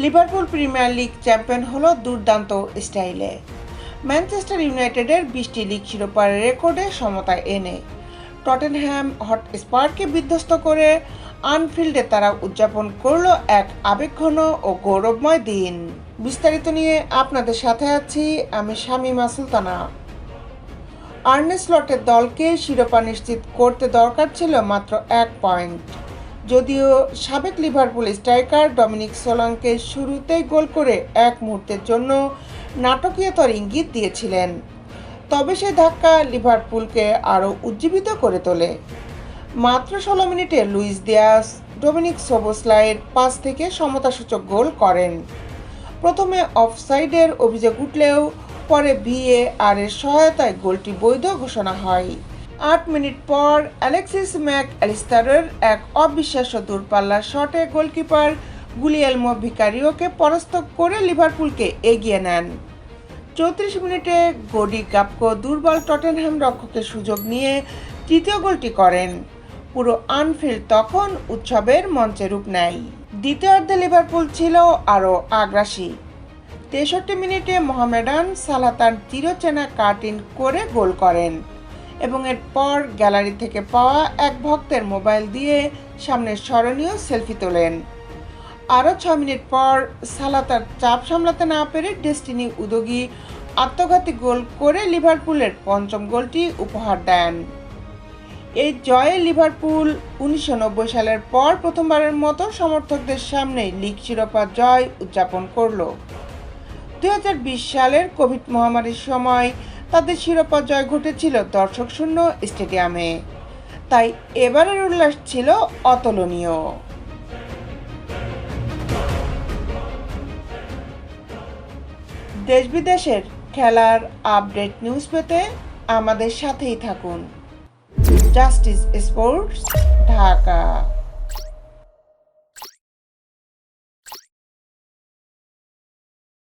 Liverpool premier league champion হলো দুর্দান্ত স্টাইলে। ম্যানচেস্টার ইউনাইটেডের 20টি লিগ শিরোপার রেকর্ডে সমতা এনে টটেনহ্যাম হটস্পারকে বিধ্বস্ত করে আনফিল্ডে তারা উদযাপন করলো এক আবেগঘন ও গৌরবময় দিন। বিস্তারিত নিয়ে আপনাদের সাথে আছি আমি শামিমা সুলতানা। আর্নে স্লটের দলকে শিরোপা নিশ্চিত করতে দরকার ছিল মাত্র 1 পয়েন্ট। যদিও সাবেক লিভারপুল স্ট্রাইকার ডমিনিক সোলাঙ্কে শুরুতেই গোল করে এক মুহূর্তের জন্য নাটকীয়তার ইঙ্গিত দিয়েছিলেন, তবে সেই ধাক্কা লিভারপুলকে আরও উজ্জীবিত করে তোলে। মাত্র 16 মিনিটে লুইস দিয়াস ডমিনিক সোবোসলাইয়ের পাস থেকে সমতাসূচক গোল করেন। প্রথমে অফসাইডের অভিযোগ উঠলেও পরে VAR এর সহায়তায় গোলটি বৈধ ঘোষণা হয়। 8 মিনিট পর অ্যালেক্সিস ম্যাক অ্যালিস্টারের এক অবিশ্বাস্য দূরপাল্লার শটে গোলকিপার গুলিয়েলমো ভিকারিওকে পরাস্ত করে লিভারপুলকে এগিয়ে নেন। 34 মিনিটে গোডি গাপকো দুর্বল টটেনহ্যাম রক্ষকের সুযোগ নিয়ে তৃতীয় গোলটি করেন। পুরো আনফিল্ড তখন উৎসবের মঞ্চে রূপ নেয়। দ্বিতীয়ার্ধে লিভারপুল ছিল আরও আগ্রাসী। 63 মিনিটে মোহামেডান সালাহ তার চিরচেনা কাট ইন করে গোল করেন এবং এরপর গ্যালারি থেকে পাওয়া এক ভক্তের মোবাইল দিয়ে সামনের স্মরণীয় সেলফি তোলেন। আরও 6 মিনিট পর সালাহ তার চাপ সামলাতে না পেরে ডেস্টিনি উদোগি আত্মঘাতী গোল করে লিভারপুলের পঞ্চম গোলটি উপহার দেন। এই জয়ে লিভারপুল 1990 সালের পর প্রথমবারের মতো সমর্থকদের সামনে লিগ শিরোপা জয় উদযাপন করল। 2020 সালের কোভিড মহামারীর সময় তাদের শিরোপা জয় ঘটেছিল দর্শকশূন্য স্টেডিয়ামে, তাই এবারের উল্লাস ছিল অতুলনীয়। দেশ বিদেশের খেলার আপডেট নিউজ পেতে আমাদের সাথেই থাকুন। Justice sports, Dhaka.